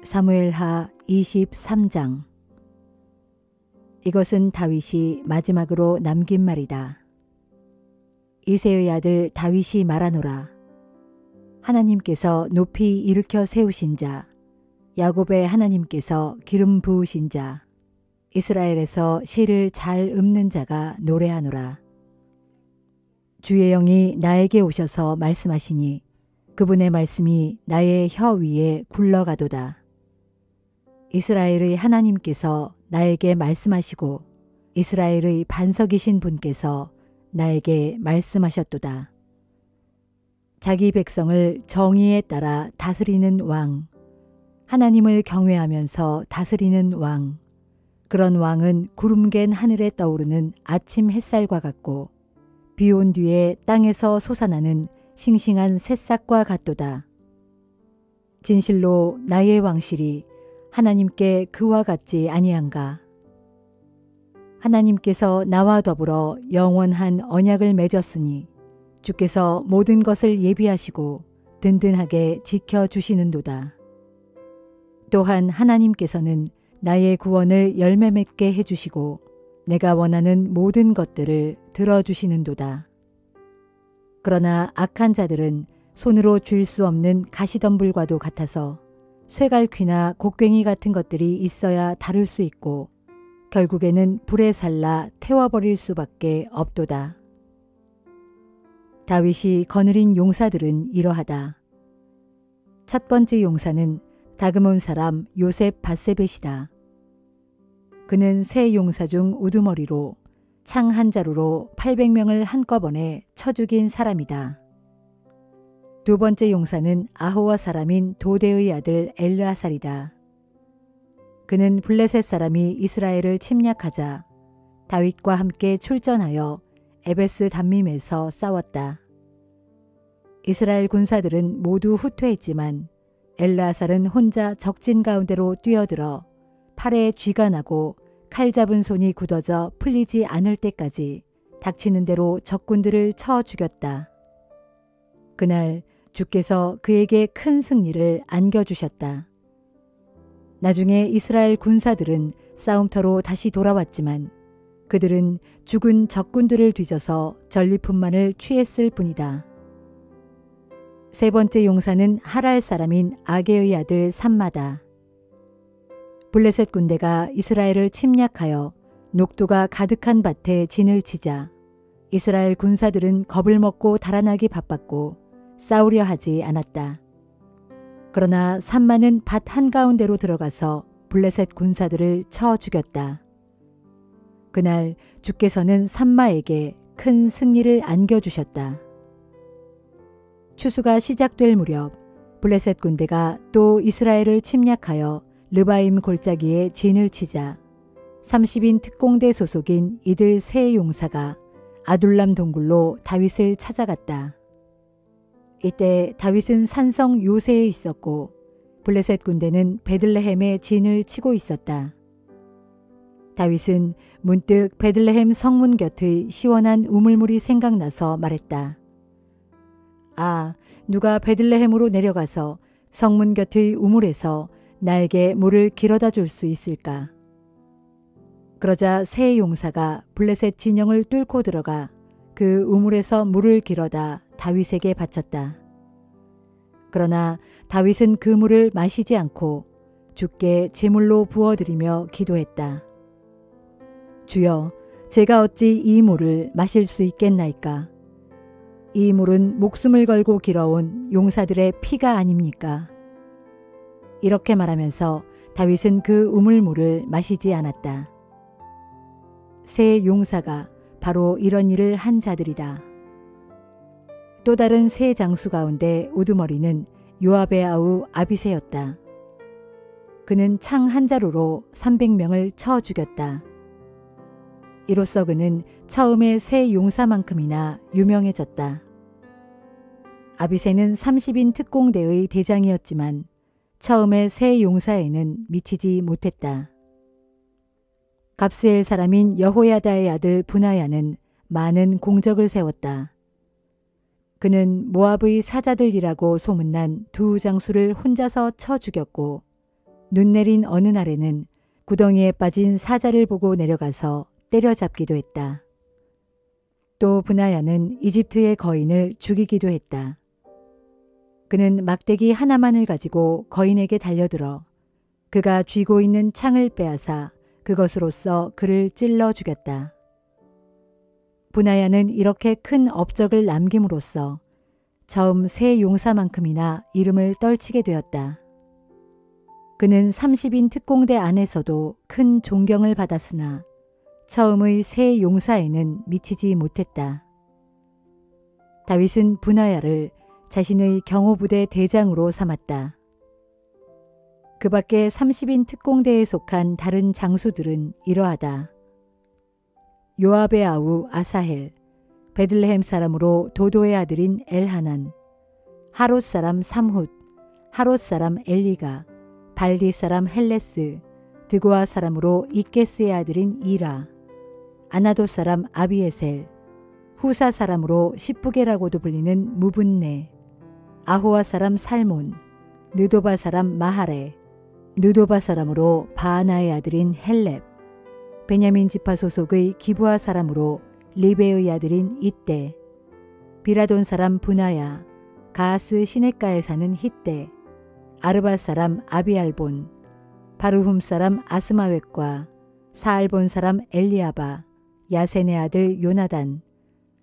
사무엘하 23장. 이것은 다윗이 마지막으로 남긴 말이다. 이새의 아들 다윗이 말하노라. 하나님께서 높이 일으켜 세우신 자, 야곱의 하나님께서 기름 부으신 자, 이스라엘에서 시를 잘 읊는 자가 노래하노라. 주의 영이 나에게 오셔서 말씀하시니 그분의 말씀이 나의 혀 위에 굴러가도다. 이스라엘의 하나님께서 나에게 말씀하시고 이스라엘의 반석이신 분께서 나에게 말씀하셨도다. 자기 백성을 정의에 따라 다스리는 왕, 하나님을 경외하면서 다스리는 왕, 그런 왕은 구름 갠 하늘에 떠오르는 아침 햇살과 같고 비 온 뒤에 땅에서 솟아나는 싱싱한 새싹과 같도다. 진실로 나의 왕실이 하나님께 그와 같지 아니한가. 하나님께서 나와 더불어 영원한 언약을 맺었으니 주께서 모든 것을 예비하시고 든든하게 지켜주시는도다. 또한 하나님께서는 나의 구원을 열매 맺게 해주시고 내가 원하는 모든 것들을 들어주시는도다. 그러나 악한 자들은 손으로 쥘 수 없는 가시덤불과도 같아서 쇠갈퀴나 곡괭이 같은 것들이 있어야 다룰 수 있고 결국에는 불에 살라 태워버릴 수밖에 없도다. 다윗이 거느린 용사들은 이러하다. 첫 번째 용사는 다그몬 사람 요셉 바세벳이다. 그는 세 용사 중 우두머리로 창 한 자루로 800명을 한꺼번에 쳐 죽인 사람이다. 두 번째 용사는 아호와 사람인 도대의 아들 엘르아살이다. 그는 블레셋 사람이 이스라엘을 침략하자 다윗과 함께 출전하여 에베스 담밈에서 싸웠다. 이스라엘 군사들은 모두 후퇴했지만 엘르아살은 혼자 적진 가운데로 뛰어들어 팔에 쥐가 나고 칼 잡은 손이 굳어져 풀리지 않을 때까지 닥치는 대로 적군들을 쳐 죽였다. 그날 주께서 그에게 큰 승리를 안겨주셨다. 나중에 이스라엘 군사들은 싸움터로 다시 돌아왔지만 그들은 죽은 적군들을 뒤져서 전리품만을 취했을 뿐이다. 세 번째 용사는 하랄 사람인 아게의 아들 삼마다. 블레셋 군대가 이스라엘을 침략하여 녹두가 가득한 밭에 진을 치자 이스라엘 군사들은 겁을 먹고 달아나기 바빴고 싸우려 하지 않았다. 그러나 삼마는 밭 한가운데로 들어가서 블레셋 군사들을 쳐 죽였다. 그날 주께서는 삼마에게 큰 승리를 안겨주셨다. 추수가 시작될 무렵 블레셋 군대가 또 이스라엘을 침략하여 르바임 골짜기에 진을 치자 30인 특공대 소속인 이들 세 용사가 아둘람 동굴로 다윗을 찾아갔다. 이때 다윗은 산성 요새에 있었고 블레셋 군대는 베들레헴에 진을 치고 있었다. 다윗은 문득 베들레헴 성문 곁의 시원한 우물물이 생각나서 말했다. 아, 누가 베들레헴으로 내려가서 성문 곁의 우물에서 나에게 물을 길어다 줄 수 있을까? 그러자 세 용사가 블레셋 진영을 뚫고 들어가 그 우물에서 물을 길어다 다윗에게 바쳤다. 그러나 다윗은 그 물을 마시지 않고 주께 제물로 부어드리며 기도했다. 주여, 제가 어찌 이 물을 마실 수 있겠나이까? 이 물은 목숨을 걸고 길어온 용사들의 피가 아닙니까? 이렇게 말하면서 다윗은 그 우물물을 마시지 않았다. 세 용사가 바로 이런 일을 한 자들이다. 또 다른 세 장수 가운데 우두머리는 요압의 아우 아비새였다. 그는 창 한 자루로 300명을 쳐 죽였다. 이로써 그는 처음에 세 용사만큼이나 유명해졌다. 아비새는 30인 특공대의 대장이었지만 처음에 세 용사에는 미치지 못했다. 갑스엘 사람인 여호야다의 아들 분하야는 많은 공적을 세웠다. 그는 모압의 사자들이라고 소문난 두 장수를 혼자서 쳐 죽였고 눈 내린 어느 날에는 구덩이에 빠진 사자를 보고 내려가서 때려잡기도 했다. 또 브나야는 이집트의 거인을 죽이기도 했다. 그는 막대기 하나만을 가지고 거인에게 달려들어 그가 쥐고 있는 창을 빼앗아 그것으로써 그를 찔러 죽였다. 브나야는 이렇게 큰 업적을 남김으로써 처음 세 용사만큼이나 이름을 떨치게 되었다. 그는 30인 특공대 안에서도 큰 존경을 받았으나 처음의 세 용사에는 미치지 못했다. 다윗은 브나야를 자신의 경호부대 대장으로 삼았다. 그 밖에 30인 특공대에 속한 다른 장수들은 이러하다. 요압의 아우 아사헬, 베들레헴 사람으로 도도의 아들인 엘하난, 하롯 사람 삼훗, 하롯 사람 엘리가, 발디 사람 헬레스, 드고아 사람으로 이케스의 아들인 이라, 아나도 사람 아비에셀, 후사 사람으로 십부게라고도 불리는 무분네, 아호와 사람 살몬, 느도바 사람 마하레, 느도바 사람으로 바하나의 아들인 헬렙, 베냐민 지파 소속의 기브아 사람으로 리베의 아들인 이떼, 비라돈 사람 브나야, 가하스 시냇가에 사는 히떼, 아르바 사람 아비알본, 바르훔 사람 아스마웻과 사알본 사람 엘리아바, 야센의 아들 요나단,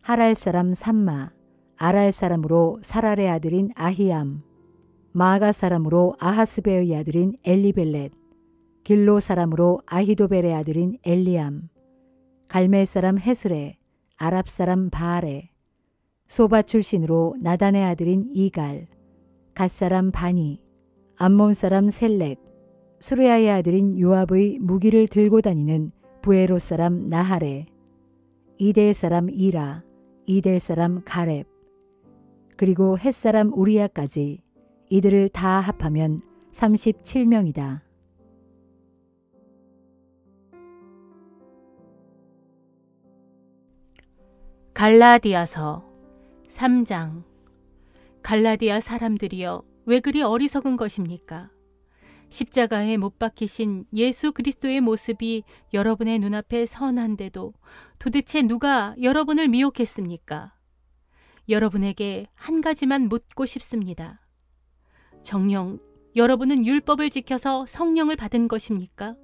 하랄 사람 삼마, 아랄 사람으로 사랄의 아들인 아히암, 마아가 사람으로 아하스베의 아들인 엘리벨렛, 길로 사람으로 아히도벨의 아들인 엘리암, 갈멜 사람 헤스레, 아랍 사람 바알레, 소바 출신으로 나단의 아들인 이갈, 갓 사람 바니, 암몬 사람 셀렉, 수르야의 아들인 요압의 무기를 들고 다니는 부에로 사람 나하레, 이델 사람 이라, 이델 사람 가렙, 그리고 헷 사람 우리야까지 이들을 다 합하면 37명이다. 갈라디아서 3장. 갈라디아 사람들이여, 왜 그리 어리석은 것입니까? 십자가에 못 박히신 예수 그리스도의 모습이 여러분의 눈앞에 선한데도 도대체 누가 여러분을 미혹했습니까? 여러분에게 한 가지만 묻고 싶습니다. 정녕 여러분은 율법을 지켜서 성령을 받은 것입니까?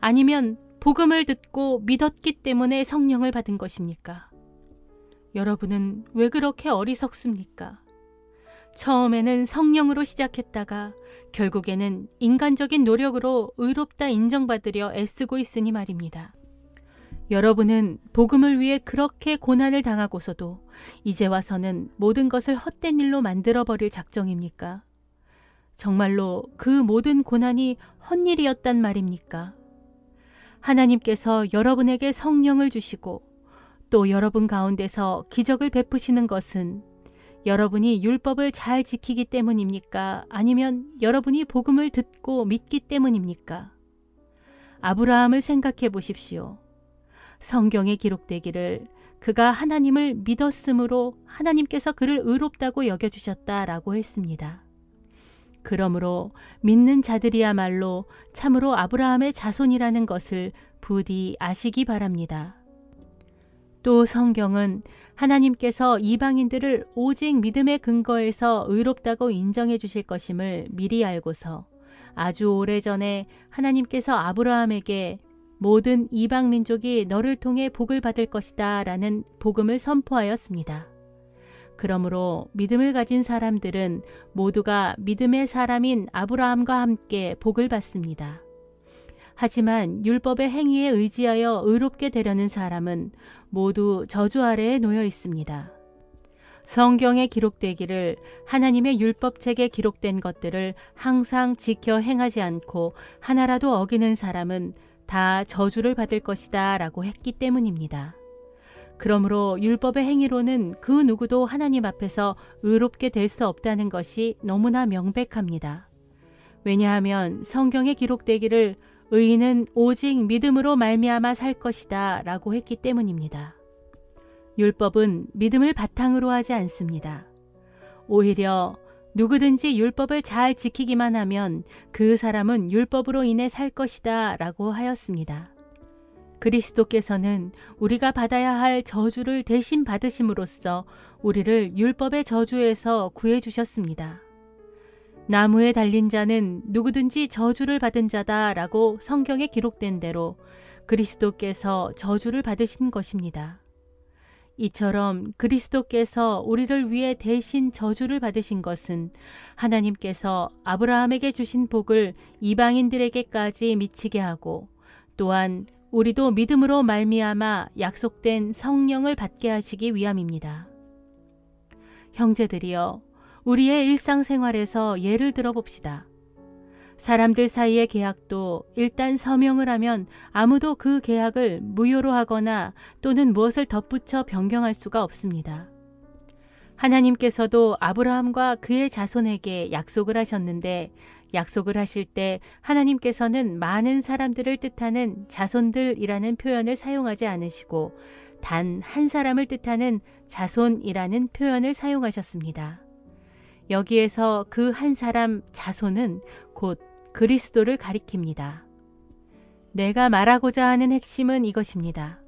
아니면 복음을 듣고 믿었기 때문에 성령을 받은 것입니까? 여러분은 왜 그렇게 어리석습니까? 처음에는 성령으로 시작했다가 결국에는 인간적인 노력으로 의롭다 인정받으려 애쓰고 있으니 말입니다. 여러분은 복음을 위해 그렇게 고난을 당하고서도 이제 와서는 모든 것을 헛된 일로 만들어버릴 작정입니까? 정말로 그 모든 고난이 헛일이었단 말입니까? 하나님께서 여러분에게 성령을 주시고 또 여러분 가운데서 기적을 베푸시는 것은 여러분이 율법을 잘 지키기 때문입니까? 아니면 여러분이 복음을 듣고 믿기 때문입니까? 아브라함을 생각해 보십시오. 성경에 기록되기를 그가 하나님을 믿었으므로 하나님께서 그를 의롭다고 여겨주셨다라고 했습니다. 그러므로 믿는 자들이야말로 참으로 아브라함의 자손이라는 것을 부디 아시기 바랍니다. 또 성경은 하나님께서 이방인들을 오직 믿음의 근거에서 의롭다고 인정해 주실 것임을 미리 알고서 아주 오래전에 하나님께서 아브라함에게 모든 이방 민족이 너를 통해 복을 받을 것이다 라는 복음을 선포하였습니다. 그러므로 믿음을 가진 사람들은 모두가 믿음의 사람인 아브라함과 함께 복을 받습니다. 하지만 율법의 행위에 의지하여 의롭게 되려는 사람은 모두 저주 아래에 놓여 있습니다. 성경에 기록되기를 하나님의 율법책에 기록된 것들을 항상 지켜 행하지 않고 하나라도 어기는 사람은 다 저주를 받을 것이다 라고 했기 때문입니다. 그러므로 율법의 행위로는 그 누구도 하나님 앞에서 의롭게 될 수 없다는 것이 너무나 명백합니다. 왜냐하면 성경에 기록되기를 의인은 오직 믿음으로 말미암아 살 것이다 라고 했기 때문입니다. 율법은 믿음을 바탕으로 하지 않습니다. 오히려 누구든지 율법을 잘 지키기만 하면 그 사람은 율법으로 인해 살 것이다 라고 하였습니다. 그리스도께서는 우리가 받아야 할 저주를 대신 받으심으로써 우리를 율법의 저주에서 구해주셨습니다. 나무에 달린 자는 누구든지 저주를 받은 자다 라고 성경에 기록된 대로 그리스도께서 저주를 받으신 것입니다. 이처럼 그리스도께서 우리를 위해 대신 저주를 받으신 것은 하나님께서 아브라함에게 주신 복을 이방인들에게까지 미치게 하고 또한 우리도 믿음으로 말미암아 약속된 성령을 받게 하시기 위함입니다. 형제들이여, 우리의 일상생활에서 예를 들어봅시다. 사람들 사이의 계약도 일단 서명을 하면 아무도 그 계약을 무효로 하거나 또는 무엇을 덧붙여 변경할 수가 없습니다. 하나님께서도 아브라함과 그의 자손에게 약속을 하셨는데 약속을 하실 때 하나님께서는 많은 사람들을 뜻하는 자손들이라는 표현을 사용하지 않으시고 단 한 사람을 뜻하는 자손이라는 표현을 사용하셨습니다. 여기에서 그 한 사람 자손은 곧 그리스도를 가리킵니다. 내가 말하고자 하는 핵심은 이것입니다.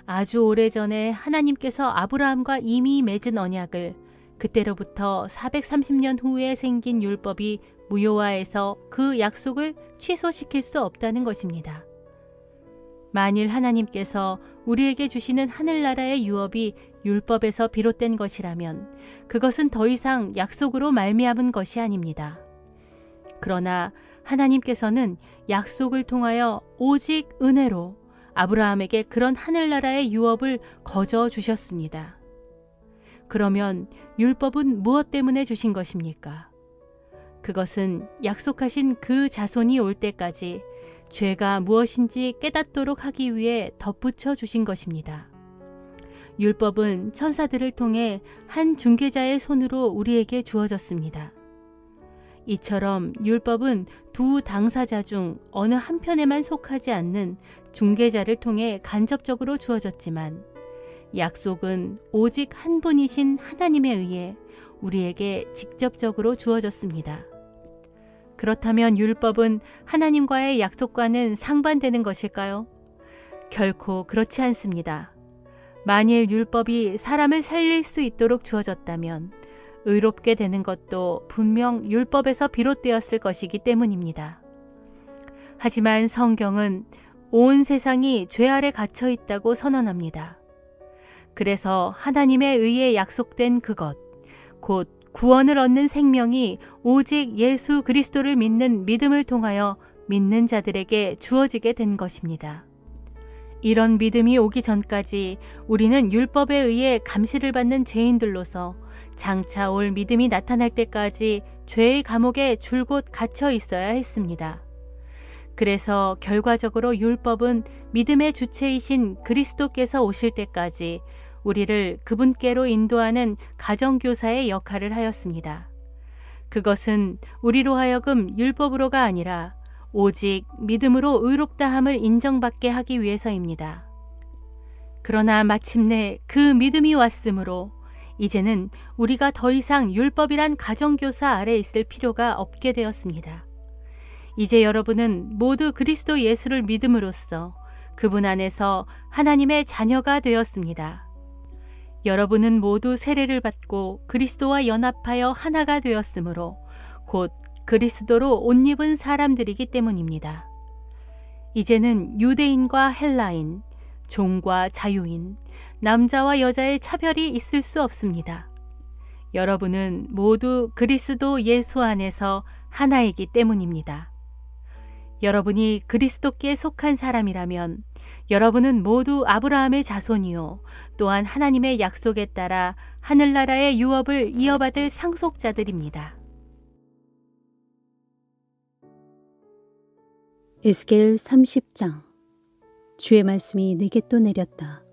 아주 오래전에 하나님께서 아브라함과 이미 맺은 언약을 그때로부터 430년 후에 생긴 율법이 무효화해서 그 약속을 취소시킬 수 없다는 것입니다. 만일 하나님께서 우리에게 주시는 하늘나라의 유업이 율법에서 비롯된 것이라면 그것은 더 이상 약속으로 말미암은 것이 아닙니다. 그러나 하나님께서는 약속을 통하여 오직 은혜로 아브라함에게 그런 하늘나라의 유업을 거저 주셨습니다. 그러면 율법은 무엇 때문에 주신 것입니까? 그것은 약속하신 그 자손이 올 때까지 죄가 무엇인지 깨닫도록 하기 위해 덧붙여 주신 것입니다. 율법은 천사들을 통해 한 중개자의 손으로 우리에게 주어졌습니다. 이처럼 율법은 두 당사자 중 어느 한편에만 속하지 않는 중개자를 통해 간접적으로 주어졌지만 약속은 오직 한 분이신 하나님에 의해 우리에게 직접적으로 주어졌습니다. 그렇다면 율법은 하나님과의 약속과는 상반되는 것일까요? 결코 그렇지 않습니다. 만일 율법이 사람을 살릴 수 있도록 주어졌다면 의롭게 되는 것도 분명 율법에서 비롯되었을 것이기 때문입니다. 하지만 성경은 온 세상이 죄 아래 갇혀 있다고 선언합니다. 그래서 하나님에 의해 약속된 그것, 곧 구원을 얻는 생명이 오직 예수 그리스도를 믿는 믿음을 통하여 믿는 자들에게 주어지게 된 것입니다. 이런 믿음이 오기 전까지 우리는 율법에 의해 감시를 받는 죄인들로서 장차 올 믿음이 나타날 때까지 죄의 감옥에 줄곧 갇혀 있어야 했습니다. 그래서 결과적으로 율법은 믿음의 주체이신 그리스도께서 오실 때까지 우리를 그분께로 인도하는 가정교사의 역할을 하였습니다. 그것은 우리로 하여금 율법으로가 아니라 오직 믿음으로 의롭다함을 인정받게 하기 위해서입니다. 그러나 마침내 그 믿음이 왔으므로 이제는 우리가 더 이상 율법이란 가정교사 아래 있을 필요가 없게 되었습니다. 이제 여러분은 모두 그리스도 예수를 믿음으로써 그분 안에서 하나님의 자녀가 되었습니다. 여러분은 모두 세례를 받고 그리스도와 연합하여 하나가 되었으므로 곧 그리스도로 옷 입은 사람들이기 때문입니다. 이제는 유대인과 헬라인, 종과 자유인, 남자와 여자의 차별이 있을 수 없습니다. 여러분은 모두 그리스도 예수 안에서 하나이기 때문입니다. 여러분이 그리스도께 속한 사람이라면 여러분은 모두 아브라함의 자손이요 또한 하나님의 약속에 따라 하늘나라의 유업을 이어받을 상속자들입니다. 에스겔 30장. 주의 말씀이 내게 또 내렸다.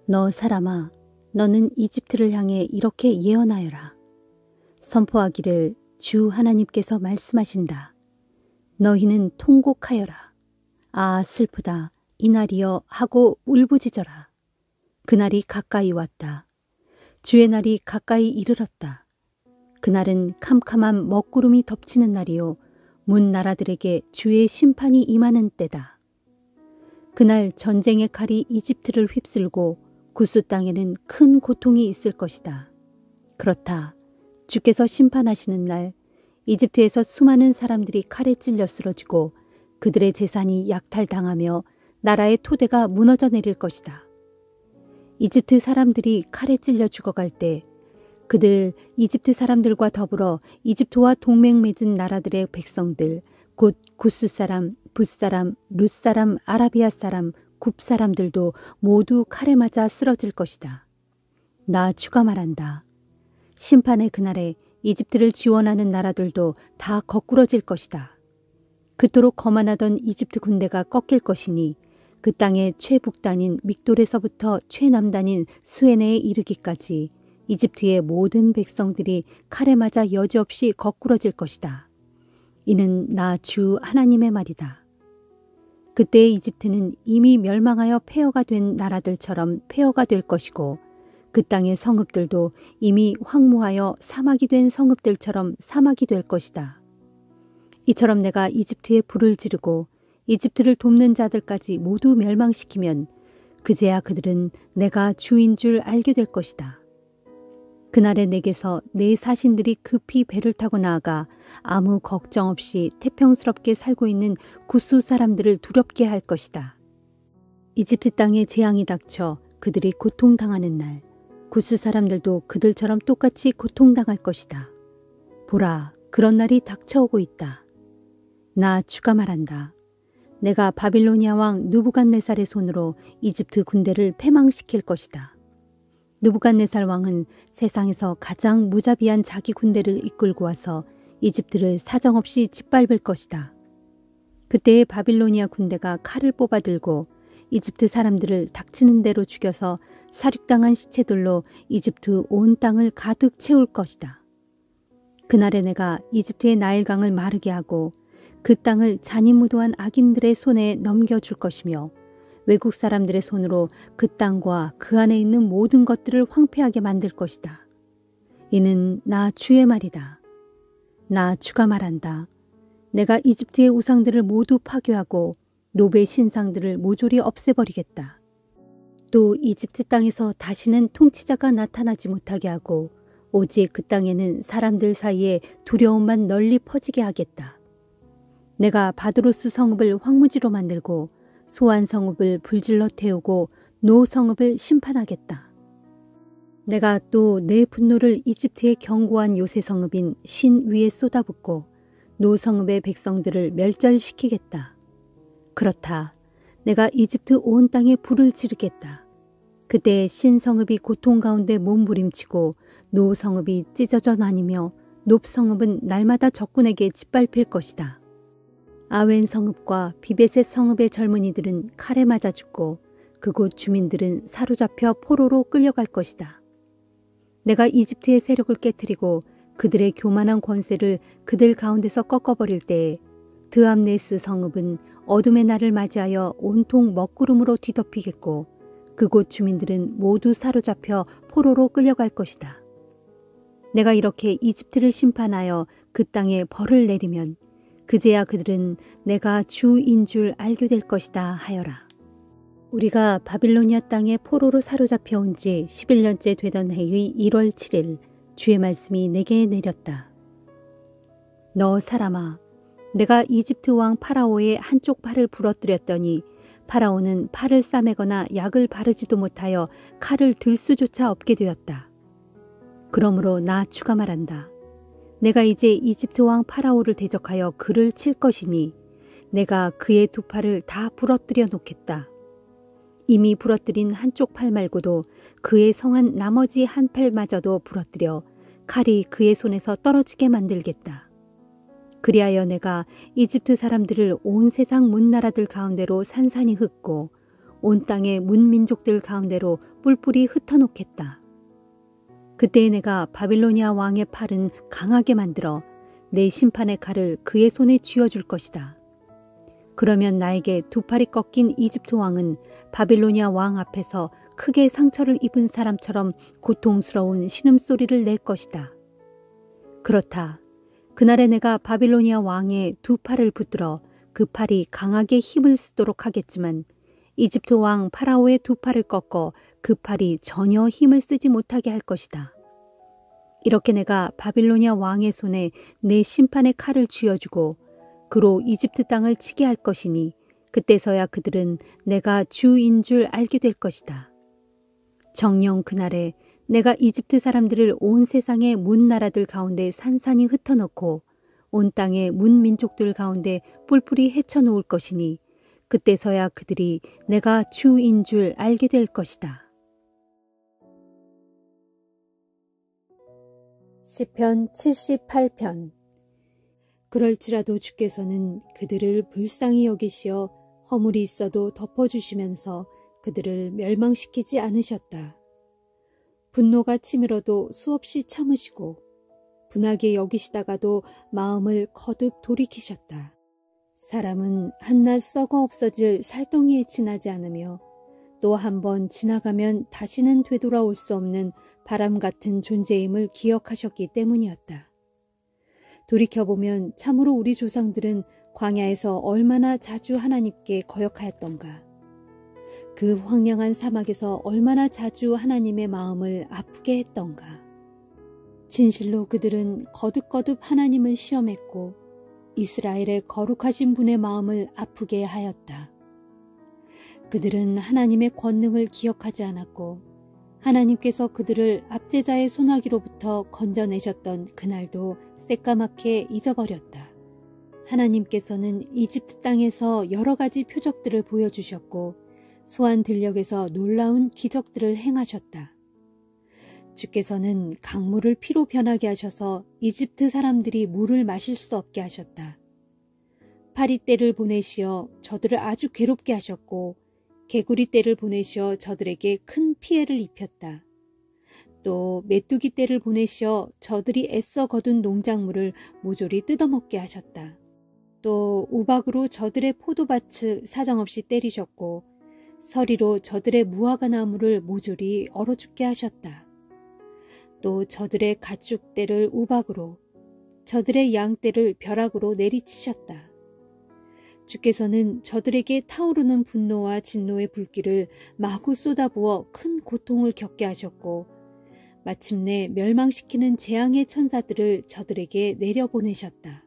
너 사람아, 너는 이집트를 향해 이렇게 예언하여라. 선포하기를 주 하나님께서 말씀하신다. 너희는 통곡하여라. 아, 슬프다. 이날이여 하고 울부짖어라. 그날이 가까이 왔다. 주의 날이 가까이 이르렀다. 그날은 캄캄한 먹구름이 덮치는 날이요 문 나라들에게 주의 심판이 임하는 때다. 그날 전쟁의 칼이 이집트를 휩쓸고 구스 땅에는 큰 고통이 있을 것이다. 그렇다. 주께서 심판하시는 날 이집트에서 수많은 사람들이 칼에 찔려 쓰러지고 그들의 재산이 약탈당하며 나라의 토대가 무너져 내릴 것이다. 이집트 사람들이 칼에 찔려 죽어갈 때 그들 이집트 사람들과 더불어 이집트와 동맹 맺은 나라들의 백성들 곧 구스 사람, 붓 사람, 룻 사람, 아라비아 사람, 굽 사람들도 모두 칼에 맞아 쓰러질 것이다. 나 주가 말한다. 심판의 그날에 이집트를 지원하는 나라들도 다 거꾸러질 것이다. 그토록 거만하던 이집트 군대가 꺾일 것이니 그 땅의 최북단인 믹돌에서부터 최남단인 수에네에 이르기까지 이집트의 모든 백성들이 칼에 맞아 여지없이 거꾸러질 것이다. 이는 나 주 하나님의 말이다. 그때의 이집트는 이미 멸망하여 폐허가 된 나라들처럼 폐허가 될 것이고 그 땅의 성읍들도 이미 황무하여 사막이 된 성읍들처럼 사막이 될 것이다. 이처럼 내가 이집트에 불을 지르고 이집트를 돕는 자들까지 모두 멸망시키면 그제야 그들은 내가 주인 줄 알게 될 것이다. 그날에 내게서 내 사신들이 급히 배를 타고 나아가 아무 걱정 없이 태평스럽게 살고 있는 구스 사람들을 두렵게 할 것이다. 이집트 땅에 재앙이 닥쳐 그들이 고통당하는 날 구스 사람들도 그들처럼 똑같이 고통당할 것이다. 보라, 그런 날이 닥쳐오고 있다. 나 주가 말한다. 내가 바빌로니아 왕 느부갓네살의 손으로 이집트 군대를 패망시킬 것이다. 느부갓네살 왕은 세상에서 가장 무자비한 자기 군대를 이끌고 와서 이집트를 사정없이 짓밟을 것이다. 그때의 바빌로니아 군대가 칼을 뽑아 들고 이집트 사람들을 닥치는 대로 죽여서 살육당한 시체들로 이집트 온 땅을 가득 채울 것이다. 그날에 내가 이집트의 나일강을 마르게 하고 그 땅을 잔인무도한 악인들의 손에 넘겨줄 것이며 외국 사람들의 손으로 그 땅과 그 안에 있는 모든 것들을 황폐하게 만들 것이다. 이는 나 주의 말이다. 나 주가 말한다. 내가 이집트의 우상들을 모두 파괴하고 노베 신상들을 모조리 없애버리겠다. 또 이집트 땅에서 다시는 통치자가 나타나지 못하게 하고 오직 그 땅에는 사람들 사이에 두려움만 널리 퍼지게 하겠다. 내가 바드로스 성읍을 황무지로 만들고 소안 성읍을 불질러 태우고 노 성읍을 심판하겠다. 내가 또 내 분노를 이집트의 견고한 요새 성읍인 신 위에 쏟아붓고 노 성읍의 백성들을 멸절시키겠다. 그렇다. 내가 이집트 온 땅에 불을 지르겠다. 그때 신 성읍이 고통 가운데 몸부림치고 노 성읍이 찢어져 나뉘며 높 성읍은 날마다 적군에게 짓밟힐 것이다. 아웬 성읍과 비베셋 성읍의 젊은이들은 칼에 맞아 죽고 그곳 주민들은 사로잡혀 포로로 끌려갈 것이다. 내가 이집트의 세력을 깨뜨리고 그들의 교만한 권세를 그들 가운데서 꺾어버릴 때에 드암네스 성읍은 어둠의 날을 맞이하여 온통 먹구름으로 뒤덮이겠고 그곳 주민들은 모두 사로잡혀 포로로 끌려갈 것이다. 내가 이렇게 이집트를 심판하여 그 땅에 벌을 내리면 그제야 그들은 내가 주인 줄 알게 될 것이다 하여라. 우리가 바빌로니아 땅에 포로로 사로잡혀 온 지 11년째 되던 해의 1월 7일 주의 말씀이 내게 내렸다. 너 사람아, 내가 이집트 왕 파라오의 한쪽 팔을 부러뜨렸더니 파라오는 팔을 싸매거나 약을 바르지도 못하여 칼을 들 수조차 없게 되었다. 그러므로 나 주가 말한다. 내가 이제 이집트 왕 파라오를 대적하여 그를 칠 것이니 내가 그의 두 팔을 다 부러뜨려 놓겠다. 이미 부러뜨린 한쪽 팔 말고도 그의 성한 나머지 한 팔마저도 부러뜨려 칼이 그의 손에서 떨어지게 만들겠다. 그리하여 내가 이집트 사람들을 온 세상 문나라들 가운데로 산산이 흩고 온 땅의 문민족들 가운데로 뿔뿔이 흩어놓겠다. 그때 내가 바빌로니아 왕의 팔은 강하게 만들어 내 심판의 칼을 그의 손에 쥐어줄 것이다. 그러면 나에게 두 팔이 꺾인 이집트 왕은 바빌로니아 왕 앞에서 크게 상처를 입은 사람처럼 고통스러운 신음소리를 낼 것이다. 그렇다. 그날에 내가 바빌로니아 왕의 두 팔을 붙들어 그 팔이 강하게 힘을 쓰도록 하겠지만 이집트 왕 파라오의 두 팔을 꺾어 그 팔이 전혀 힘을 쓰지 못하게 할 것이다. 이렇게 내가 바빌로니아 왕의 손에 내 심판의 칼을 쥐어주고 그로 이집트 땅을 치게 할 것이니 그때서야 그들은 내가 주인 줄 알게 될 것이다. 정녕 그날에 내가 이집트 사람들을 온 세상의 문 나라들 가운데 산산이 흩어놓고 온 땅의 문 민족들 가운데 뿔뿔이 헤쳐놓을 것이니 그때서야 그들이 내가 주인 줄 알게 될 것이다. 시편 78편. 그럴지라도 주께서는 그들을 불쌍히 여기시어 허물이 있어도 덮어주시면서 그들을 멸망시키지 않으셨다. 분노가 치밀어도 수없이 참으시고 분하게 여기시다가도 마음을 거듭 돌이키셨다. 사람은 한낱 썩어 없어질 살덩이에 지나지 않으며 또 한 번 지나가면 다시는 되돌아올 수 없는 바람 같은 존재임을 기억하셨기 때문이었다. 돌이켜보면 참으로 우리 조상들은 광야에서 얼마나 자주 하나님께 거역하였던가. 그 황량한 사막에서 얼마나 자주 하나님의 마음을 아프게 했던가. 진실로 그들은 거듭거듭 하나님을 시험했고 이스라엘의 거룩하신 분의 마음을 아프게 하였다. 그들은 하나님의 권능을 기억하지 않았고 하나님께서 그들을 압제자의 손아귀로부터 건져내셨던 그날도 새까맣게 잊어버렸다. 하나님께서는 이집트 땅에서 여러 가지 표적들을 보여주셨고 소한 들녘에서 놀라운 기적들을 행하셨다. 주께서는 강물을 피로 변하게 하셔서 이집트 사람들이 물을 마실 수 없게 하셨다. 파리떼를 보내시어 저들을 아주 괴롭게 하셨고 개구리떼를 보내시어 저들에게 큰 피해를 입혔다. 또 메뚜기떼를 보내시어 저들이 애써 거둔 농작물을 모조리 뜯어먹게 하셨다. 또 우박으로 저들의 포도밭을 사정없이 때리셨고 서리로 저들의 무화과 나무를 모조리 얼어 죽게 하셨다. 또 저들의 가축떼를 우박으로 저들의 양떼를 벼락으로 내리치셨다. 주께서는 저들에게 타오르는 분노와 진노의 불길을 마구 쏟아부어 큰 고통을 겪게 하셨고 마침내 멸망시키는 재앙의 천사들을 저들에게 내려보내셨다.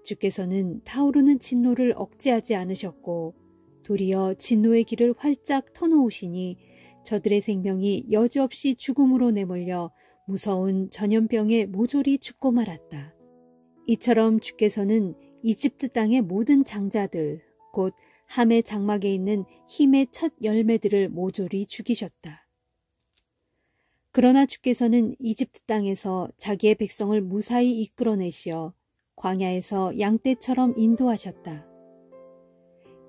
주께서는 타오르는 진노를 억제하지 않으셨고 도리어 진노의 길을 활짝 터놓으시니 저들의 생명이 여지없이 죽음으로 내몰려 무서운 전염병에 모조리 죽고 말았다. 이처럼 주께서는 이집트 땅의 모든 장자들, 곧 함의 장막에 있는 힘의 첫 열매들을 모조리 죽이셨다. 그러나 주께서는 이집트 땅에서 자기의 백성을 무사히 이끌어내시어 광야에서 양떼처럼 인도하셨다.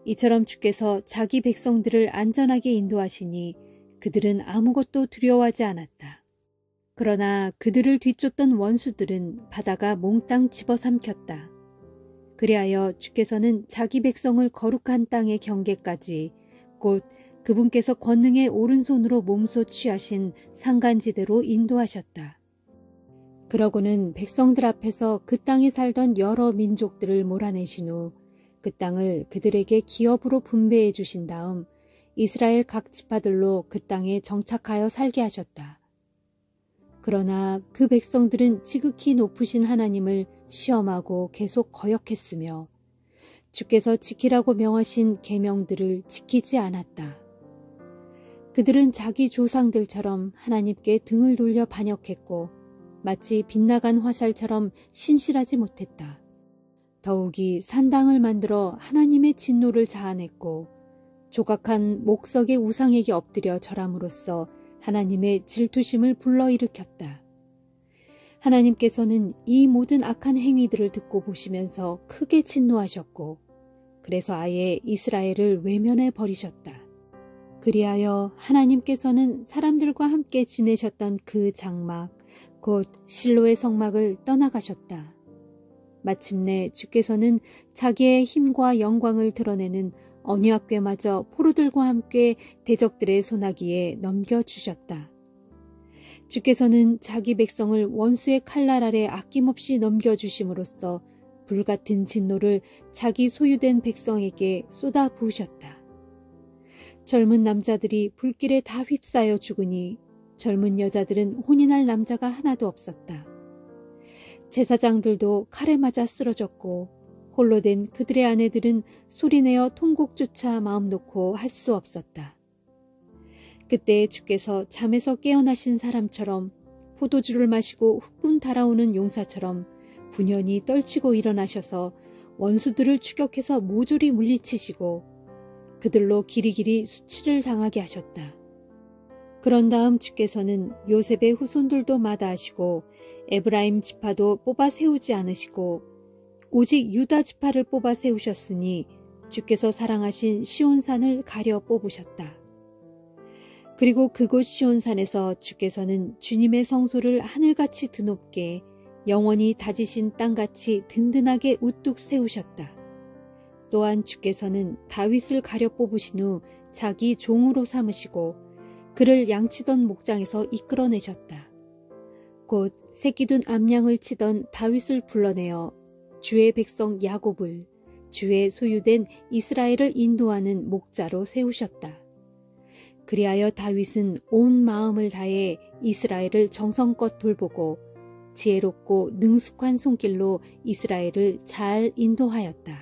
이처럼 주께서 자기 백성들을 안전하게 인도하시니 그들은 아무것도 두려워하지 않았다. 그러나 그들을 뒤쫓던 원수들은 바다가 몽땅 집어삼켰다. 그리하여 주께서는 자기 백성을 거룩한 땅의 경계까지 곧 그분께서 권능의 오른손으로 몸소 취하신 산간지대로 인도하셨다. 그러고는 백성들 앞에서 그 땅에 살던 여러 민족들을 몰아내신 후 그 땅을 그들에게 기업으로 분배해 주신 다음 이스라엘 각 지파들로 그 땅에 정착하여 살게 하셨다. 그러나 그 백성들은 지극히 높으신 하나님을 시험하고 계속 거역했으며 주께서 지키라고 명하신 계명들을 지키지 않았다. 그들은 자기 조상들처럼 하나님께 등을 돌려 반역했고 마치 빗나간 화살처럼 신실하지 못했다. 더욱이 산당을 만들어 하나님의 진노를 자아냈고 조각한 목석의 우상에게 엎드려 절함으로써 하나님의 질투심을 불러일으켰다. 하나님께서는 이 모든 악한 행위들을 듣고 보시면서 크게 진노하셨고 그래서 아예 이스라엘을 외면해 버리셨다. 그리하여 하나님께서는 사람들과 함께 지내셨던 그 장막 곧 실로의 성막을 떠나가셨다. 마침내 주께서는 자기의 힘과 영광을 드러내는 언약궤마저 포로들과 함께 대적들의 손아귀에 넘겨주셨다. 주께서는 자기 백성을 원수의 칼날 아래 아낌없이 넘겨주심으로써 불같은 진노를 자기 소유된 백성에게 쏟아 부으셨다. 젊은 남자들이 불길에 다 휩싸여 죽으니 젊은 여자들은 혼인할 남자가 하나도 없었다. 제사장들도 칼에 맞아 쓰러졌고 홀로 된 그들의 아내들은 소리내어 통곡조차 마음 놓고 할 수 없었다. 그때 주께서 잠에서 깨어나신 사람처럼 포도주를 마시고 후끈 달아오는 용사처럼 분연히 떨치고 일어나셔서 원수들을 추격해서 모조리 물리치시고 그들로 길이길이 수치를 당하게 하셨다. 그런 다음 주께서는 요셉의 후손들도 마다하시고 에브라임 지파도 뽑아 세우지 않으시고 오직 유다 지파를 뽑아 세우셨으니 주께서 사랑하신 시온산을 가려 뽑으셨다. 그리고 그곳 시온산에서 주께서는 주님의 성소를 하늘같이 드높게 영원히 다지신 땅같이 든든하게 우뚝 세우셨다. 또한 주께서는 다윗을 가려 뽑으신 후 자기 종으로 삼으시고 그를 양치던 목장에서 이끌어내셨다. 곧 새끼둔 암양을 치던 다윗을 불러내어 주의 백성 야곱을 주의 소유된 이스라엘을 인도하는 목자로 세우셨다. 그리하여 다윗은 온 마음을 다해 이스라엘을 정성껏 돌보고 지혜롭고 능숙한 손길로 이스라엘을 잘 인도하였다.